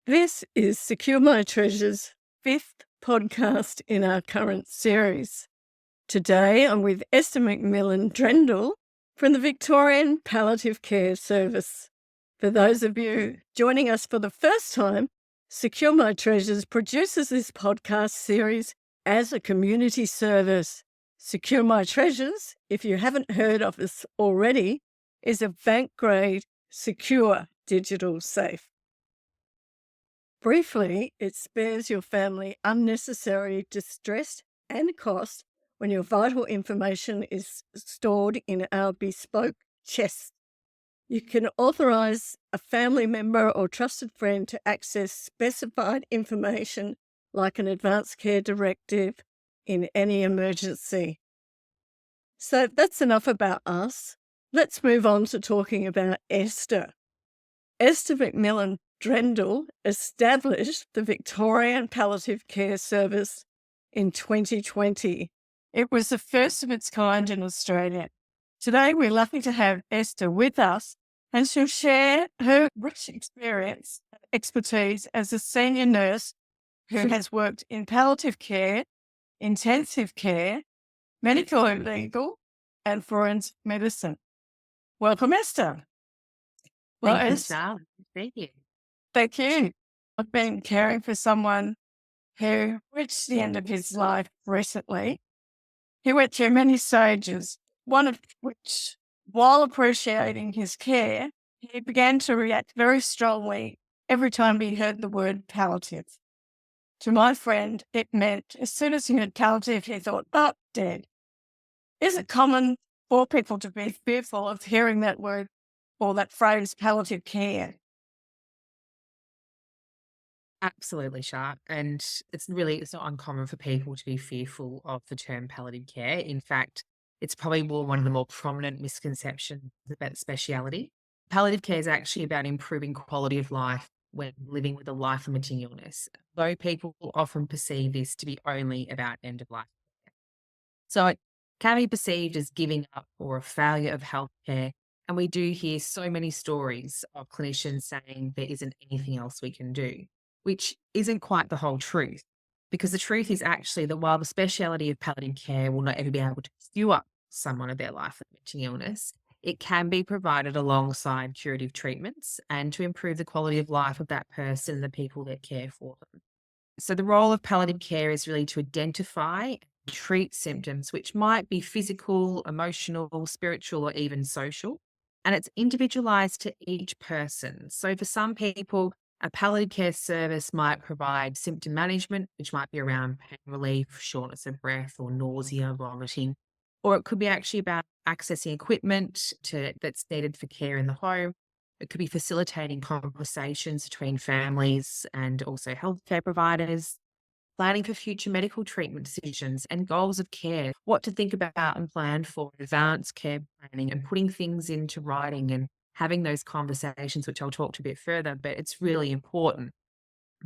This is Secure My Treasure's fifth podcast in our current series. Today I'm with Esther McMillan Drendel from the Victorian Palliative Care Service. For those of you joining us for the first time, Secure My Treasures produces this podcast series as a community service. Secure My Treasures, if you haven't heard of us already, is a bank-grade, secure digital safe. Briefly, it spares your family unnecessary distress and cost when your vital information is stored in our bespoke chest. You can authorize a family member or trusted friend to access specified information like an advanced care directive in any emergency. So that's enough about us. Let's move on to talking about Esther. Esther McMillan Drendel established the Victorian Palliative Care Service in 2020. It was the first of its kind in Australia. Today, we're lucky to have Esther with us, and she'll share her rich experience and expertise as a senior nurse who has worked in palliative care, intensive care, medical and legal, and forensic medicine. Welcome, Esther. Thank you, Charlotte. Thank you. Thank you. I've been caring for someone who reached the end of his life recently. He went through many stages, one of which, while appreciating his care, he began to react very strongly every time he heard the word palliative. To my friend, it meant as soon as he heard palliative, he thought, oh, dead. Is it common for people to be fearful of hearing that word or that phrase, palliative care? Absolutely, Sharp. And it's not uncommon for people to be fearful of the term palliative care. In fact, it's probably one of the more prominent misconceptions about speciality. Palliative care is actually about improving quality of life when living with a life-limiting illness, though people often perceive this to be only about end-of-life care. So it can be perceived as giving up or a failure of healthcare. And we do hear so many stories of clinicians saying there isn't anything else we can do, which isn't quite the whole truth. Because the truth is actually that while the speciality of palliative care will not ever be able to cure someone of their life-limiting illness, it can be provided alongside curative treatments and to improve the quality of life of that person and the people that care for them. So the role of palliative care is really to identify and treat symptoms which might be physical, emotional, spiritual, or even social. And it's individualized to each person. So for some people, a palliative care service might provide symptom management, which might be around pain relief, shortness of breath, or nausea, vomiting. Or it could be actually about accessing equipment that's needed for care in the home. It could be facilitating conversations between families and also healthcare providers, planning for future medical treatment decisions and goals of care, what to think about and plan for, advanced care planning, and putting things into writing and having those conversations, which I'll talk to a bit further, but it's really important.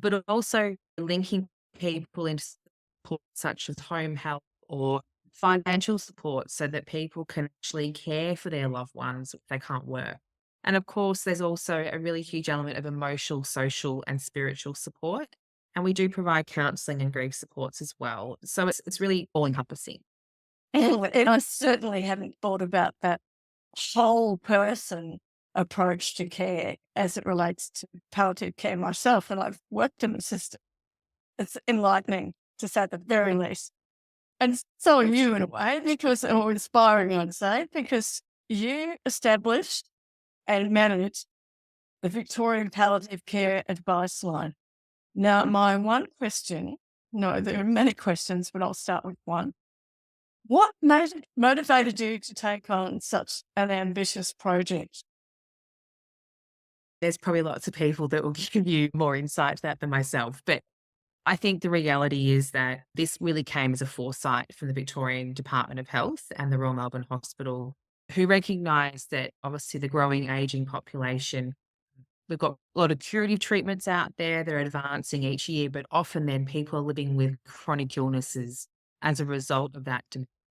But also linking people into support such as home health or financial support so that people can actually care for their loved ones if they can't work. And of course, there's also a really huge element of emotional, social, and spiritual support. And we do provide counselling and grief supports as well. So it's really all encompassing. And I certainly haven't thought about that whole person approach to care as it relates to palliative care myself, and I've worked in the system. It's enlightening, to say the very least. And so are you in a way, or inspiring, I'd say, because you established and managed the Victorian Palliative Care Advice Line. Now, my one question, no, there are many questions, but I'll start with one. What motivated you to take on such an ambitious project? There's probably lots of people that will give you more insight to that than myself, but I think the reality is that this really came as a foresight from the Victorian Department of Health and the Royal Melbourne Hospital, who recognised that obviously the growing ageing population, we've got a lot of curative treatments out there, they're advancing each year, but often then people are living with chronic illnesses as a result of that,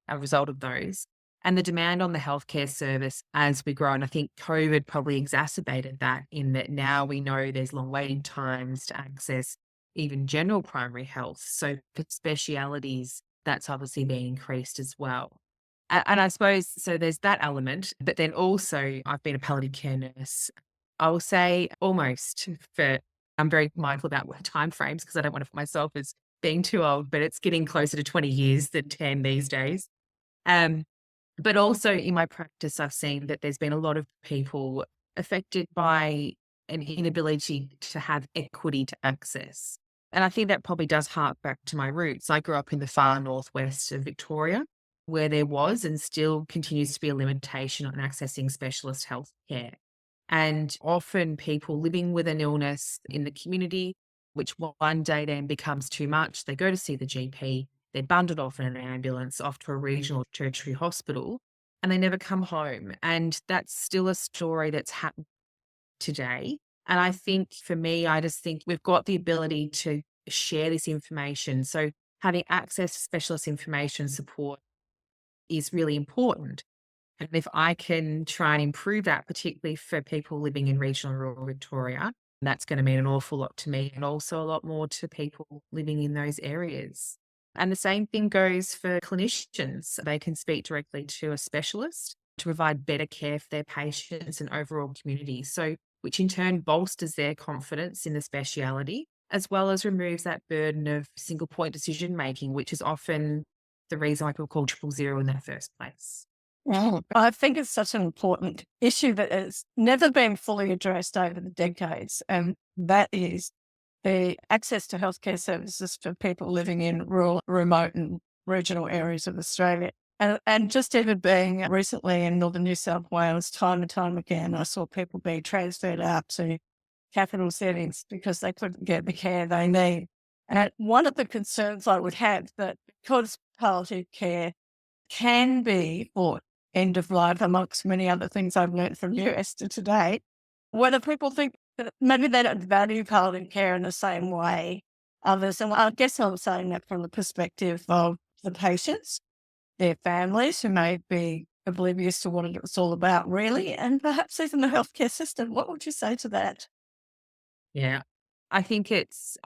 a result of those. And the demand on the healthcare service as we grow, and I think COVID probably exacerbated that in that now we know there's long waiting times to access even general primary health. So for specialities, that's obviously being increased as well. And I suppose so there's that element, but then also I've been a palliative care nurse. I will say almost for I'm very mindful about what timeframes because I don't want to put myself as being too old, but it's getting closer to 20 years than 10 these days. Um, but also in my practice, I've seen that there's been a lot of people affected by an inability to have equity to access. And I think that probably does hark back to my roots. I grew up in the far northwest of Victoria, where there was and still continues to be a limitation on accessing specialist health care. And often people living with an illness in the community, which one day then becomes too much, they go to see the GP, they're bundled off in an ambulance off to a regional tertiary hospital, and they never come home. And that's still a story that's happened today. And I think for me, I just think we've got the ability to share this information. So having access to specialist information support is really important. And if I can try and improve that, particularly for people living in regional and rural Victoria, that's going to mean an awful lot to me and also a lot more to people living in those areas. And the same thing goes for clinicians. They can speak directly to a specialist to provide better care for their patients and overall community. So, which in turn bolsters their confidence in the speciality, as well as removes that burden of single point decision making, which is often the reason why people call 000 in the first place. I think it's such an important issue that has never been fully addressed over the decades, and that is the access to healthcare services for people living in rural, remote, and regional areas of Australia. And just even being recently in northern New South Wales, time and time again, I saw people being transferred out to capital settings because they couldn't get the care they need. And one of the concerns I would have that because palliative care can be for end of life, amongst many other things I've learned from you, Esther, today, whether people think that maybe they don't value palliative care in the same way others. And I guess I'm saying that from the perspective of the patients, their families who may be oblivious to what it's all about, really, and perhaps even the healthcare system. What would you say to that? Yeah. I think it's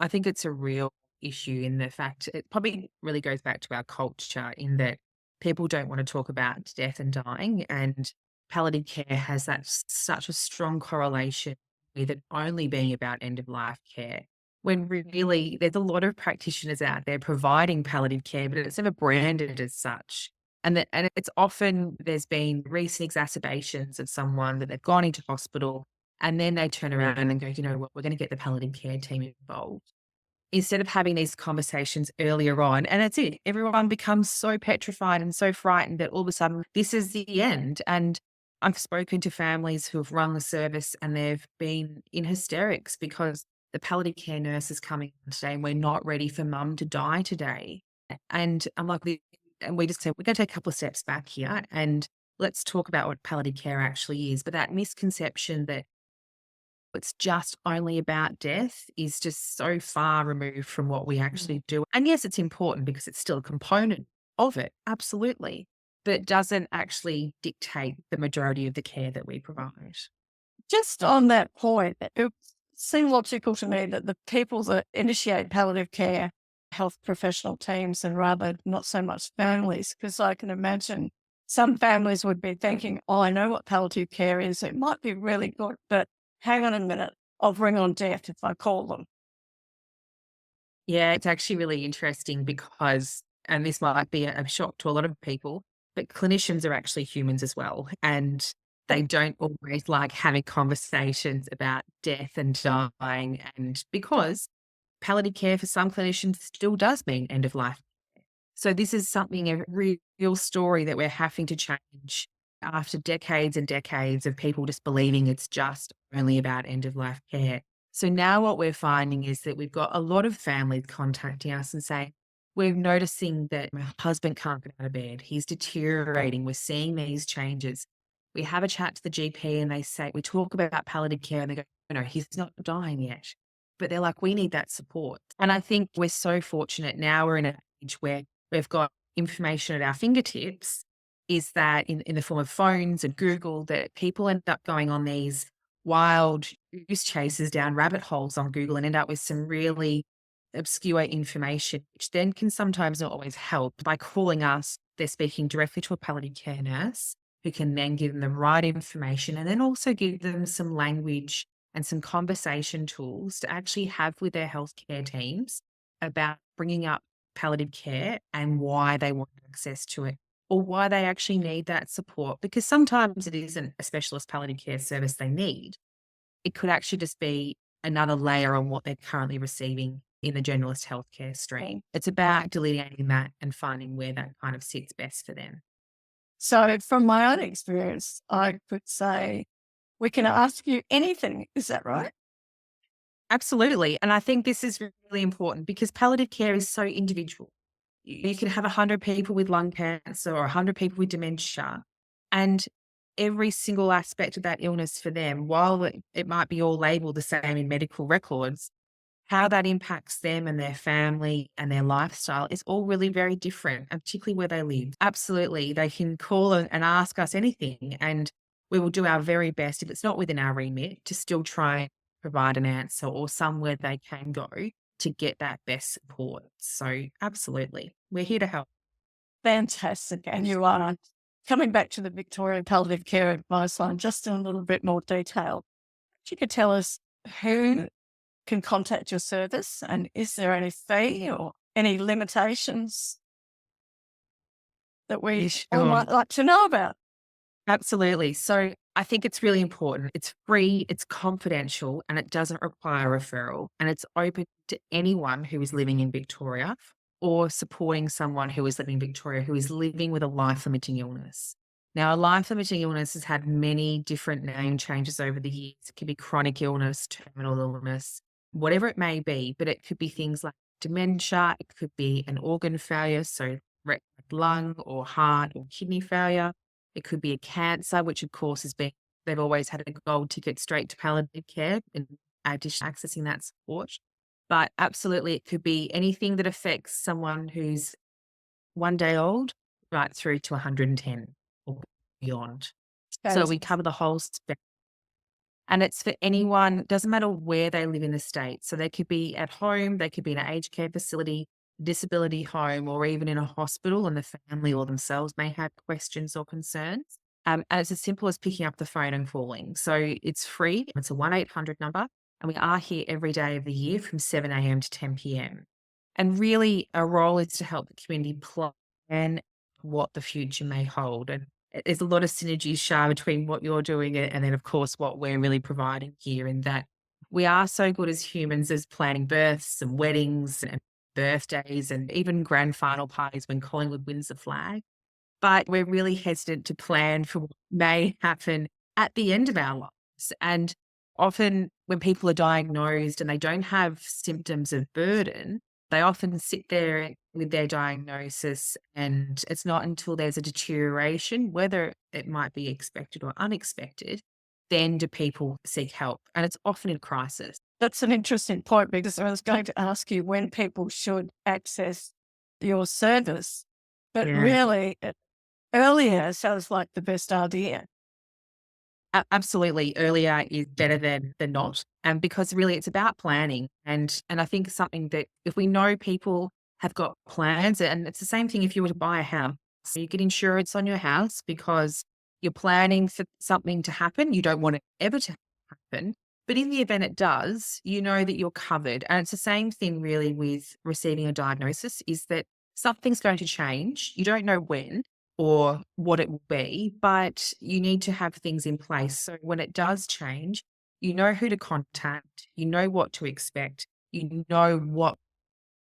a real issue in the fact it probably really goes back to our culture in that people don't want to talk about death and dying, and palliative care has such a strong correlation with it only being about end of life care. When really there's a lot of practitioners out there providing palliative care, but it's never branded as such. And it's often there's been recent exacerbations of someone that they've gone into hospital and then they turn around and go, you know what, we're going to get the palliative care team involved. Instead of having these conversations earlier on, and that's it, everyone becomes so petrified and so frightened that all of a sudden this is the end. And I've spoken to families who have run the service and they've been in hysterics because the palliative care nurse is coming today and we're not ready for mum to die today. And I'm like, and we just said, we're going to take a couple of steps back here and let's talk about what palliative care actually is. But that misconception that it's just only about death is just so far removed from what we actually do. And yes, it's important because it's still a component of it, absolutely, but it doesn't actually dictate the majority of the care that we provide. Just on that point, it seemed logical to me that the people that initiate palliative care, health professional teams, and rather not so much families, because I can imagine some families would be thinking, oh, I know what palliative care is. It might be really good, but hang on a minute, I'll bring on death if I call them. Yeah, it's actually really interesting because, and this might be a shock to a lot of people, but clinicians are actually humans as well. And they don't always like having conversations about death and dying. And because palliative care for some clinicians still does mean end of life. So this is something, a real story that we're having to change after decades and decades of people just believing it's just only about end of life care. So now what we're finding is that we've got a lot of families contacting us and saying, we're noticing that my husband can't get out of bed. He's deteriorating. We're seeing these changes. We have a chat to the GP and they say, we talk about palliative care and they go, no, he's not dying yet. But they're like, we need that support. And I think we're so fortunate now we're in an age where we've got information at our fingertips is that in the form of phones and Google, that people end up going on these wild goose chases down rabbit holes on Google and end up with some really obscure information, which then can sometimes not always help. By calling us, they're speaking directly to a palliative care nurse who can then give them the right information and then also give them some language and some conversation tools to actually have with their healthcare teams about bringing up palliative care and why they want access to it or why they actually need that support. Because sometimes it isn't a specialist palliative care service they need. It could actually just be another layer on what they're currently receiving in the generalist healthcare stream. It's about delineating that and finding where that kind of sits best for them. So, from my own experience, I could say, we can ask you anything. Is that right? Absolutely. And I think this is really important because palliative care is so individual. You can have 100 people with lung cancer or 100 people with dementia, and every single aspect of that illness for them, while it might be all labeled the same in medical records, how that impacts them and their family and their lifestyle is all really very different, and particularly where they live. Absolutely. They can call and ask us anything, and we will do our very best, if it's not within our remit, to still try and provide an answer or somewhere they can go to get that best support. So, absolutely, we're here to help. Fantastic. And you are coming back to the Victorian Palliative Care Advice Line just in a little bit more detail. If you could tell us who can contact your service and is there any fee or any limitations that we all Sure. might like to know about? Absolutely. So I think it's really important. It's free, it's confidential, and it doesn't require a referral. And it's open to anyone who is living in Victoria or supporting someone who is living in Victoria who is living with a life limiting illness. Now, a life limiting illness has had many different name changes over the years. It could be chronic illness, terminal illness, whatever it may be, but it could be things like dementia, it could be an organ failure, so lung or heart or kidney failure. It could be a cancer, which of course has been, they've always had a gold ticket straight to palliative care in addition to accessing that support. But absolutely, it could be anything that affects someone who's 1 day old right through to 110 or beyond. So we Fantastic. cover the whole spectrum. And it's for anyone, doesn't matter where they live in the state. So they could be at home, they could be in an aged care facility, disability home, or even in a hospital, and the family or themselves may have questions or concerns. And it's as simple as picking up the phone and calling. So it's free. It's a 1-800 number. And we are here every day of the year from 7 a.m. to 10 p.m. And really, our role is to help the community plan what the future may hold. And there's a lot of synergies, Shah, between what you're doing and then, of course, what we're really providing here, in that we are so good as humans as planning births and weddings and birthdays and even grand final parties when Collingwood wins the flag. But we're really hesitant to plan for what may happen at the end of our lives. And often when people are diagnosed and they don't have symptoms of burden, they often sit there with their diagnosis, and it's not until there's a deterioration, whether it might be expected or unexpected, then do people seek help. And it's often in crisis. That's an interesting point because I was going to ask you when people should access your service, but Yeah. really, earlier sounds like the best idea. Absolutely. Earlier is better than not. And because really it's about planning. And I think something that if we know people have got plans, and it's the same thing if you were to buy a house, so you get insurance on your house because you're planning for something to happen. You don't want it ever to happen. But in the event it does, you know that you're covered. And it's the same thing really with receiving a diagnosis, is that something's going to change. You don't know when or what it will be, but you need to have things in place. So when it does change, you know who to contact, you know what to expect, you know what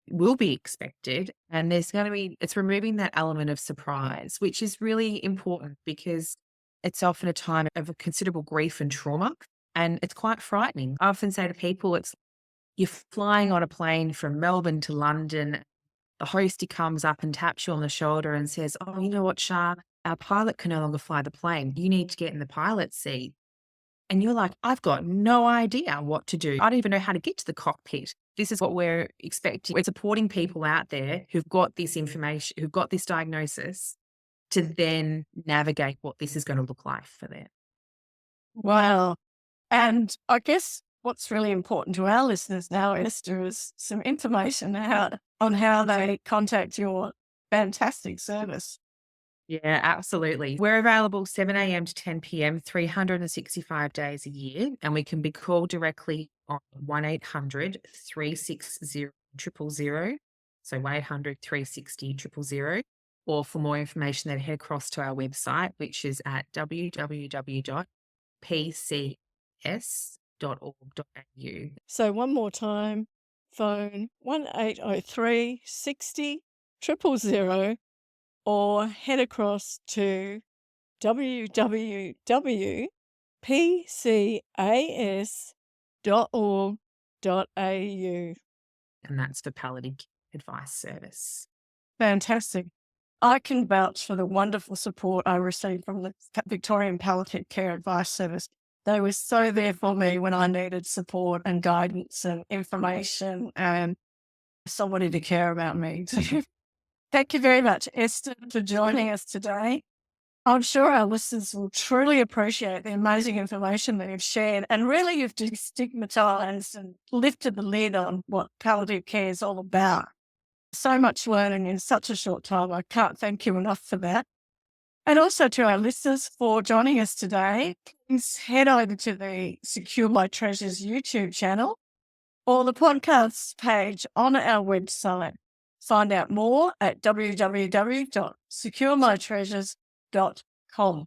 will be expected. And there's going to be, it's removing that element of surprise, which is really important because it's often a time of a considerable grief and trauma. And it's quite frightening. I often say to people, it's you're flying on a plane from Melbourne to London. The hostie comes up and taps you on the shoulder and says, "Oh, you know what, Shah? Our pilot can no longer fly the plane. You need to get in the pilot's seat." And you're like, "I've got no idea what to do. I don't even know how to get to the cockpit." This is what we're expecting. We're supporting people out there who've got this information, who've got this diagnosis, to then navigate what this is going to look like for them. Wow. And I guess what's really important to our listeners now, Esther, is some information on how they contact your fantastic service. Yeah, absolutely. We're available 7 a.m. to 10 p.m., 365 days a year, and we can be called directly on 1-800-360-000. So 1-800-360-000. Or for more information, then head across to our website, which is at www.pcs.org.au. So one more time, phone 1803 60 000 or head across to www.pcas.org.au. And that's for palliative advice service. Fantastic. I can vouch for the wonderful support I received from the Victorian Palliative Care Advice Service. They were so there for me when I needed support and guidance and information and somebody to care about me. Thank you very much, Esther, for joining us today. I'm sure our listeners will truly appreciate the amazing information that you've shared, and really you've destigmatised and lifted the lid on what palliative care is all about. So much learning in such a short time. I can't thank you enough for that. And also to our listeners for joining us today. Please head over to the Secure My Treasures YouTube channel or the podcast page on our website. Find out more at www.securemytreasures.com.